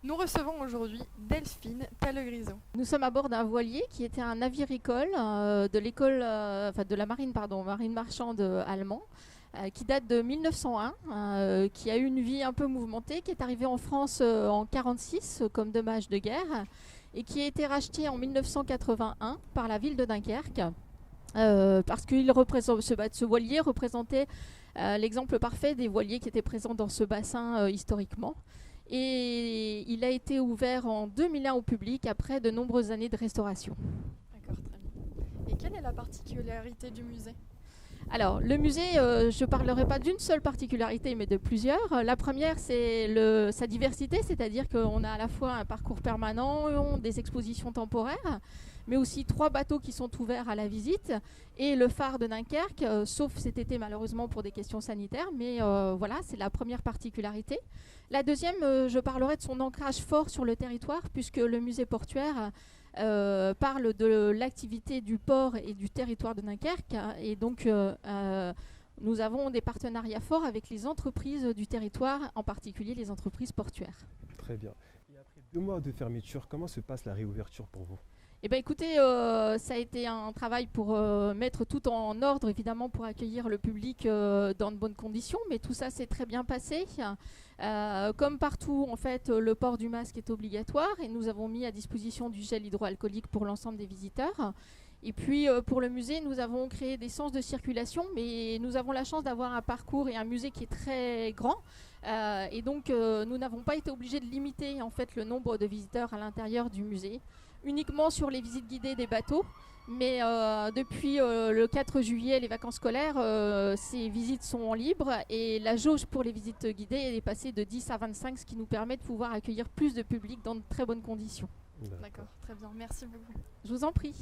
Nous recevons aujourd'hui Delphine Tallegriso. Nous sommes à bord d'un voilier qui était un navire-école de la marine, marine marchande allemand, qui date de 1901, qui a eu une vie un peu mouvementée, qui est arrivé en France en 1946 comme dommage de guerre et qui a été racheté en 1981 par la ville de Dunkerque. Parce que ce voilier représentait l'exemple parfait des voiliers qui étaient présents dans ce bassin historiquement. Et il a été ouvert en 2001 au public après de nombreuses années de restauration. D'accord, très bien. Et quelle est la particularité du musée ? Alors, le musée, je ne parlerai pas d'une seule particularité, mais de plusieurs. La première, c'est sa diversité, c'est-à-dire qu'on a à la fois un parcours permanent, des expositions temporaires, mais aussi 3 bateaux qui sont ouverts à la visite, et le phare de Dunkerque, sauf cet été malheureusement pour des questions sanitaires, mais voilà, c'est la première particularité. La deuxième, je parlerai de son ancrage fort sur le territoire, puisque le musée portuaire parle de l'activité du port et du territoire de Dunkerque, et donc nous avons des partenariats forts avec les entreprises du territoire, en particulier les entreprises portuaires. Très bien. Et après 2 mois de fermeture, comment se passe la réouverture pour vous ? Eh bien, écoutez, ça a été un travail pour mettre tout en ordre, évidemment, pour accueillir le public dans de bonnes conditions, mais tout ça s'est très bien passé. Comme partout, en fait, le port du masque est obligatoire et nous avons mis à disposition du gel hydroalcoolique pour l'ensemble des visiteurs. Et puis, pour le musée, nous avons créé des sens de circulation, mais nous avons la chance d'avoir un parcours et un musée qui est très grand. Et donc, nous n'avons pas été obligés de limiter, en fait, le nombre de visiteurs à l'intérieur du musée, uniquement sur les visites guidées des bateaux. Mais depuis le 4 juillet, les vacances scolaires, ces visites sont libres et la jauge pour les visites guidées est passée de 10 à 25, ce qui nous permet de pouvoir accueillir plus de public dans de très bonnes conditions. D'accord, très bien. Merci beaucoup. Je vous en prie.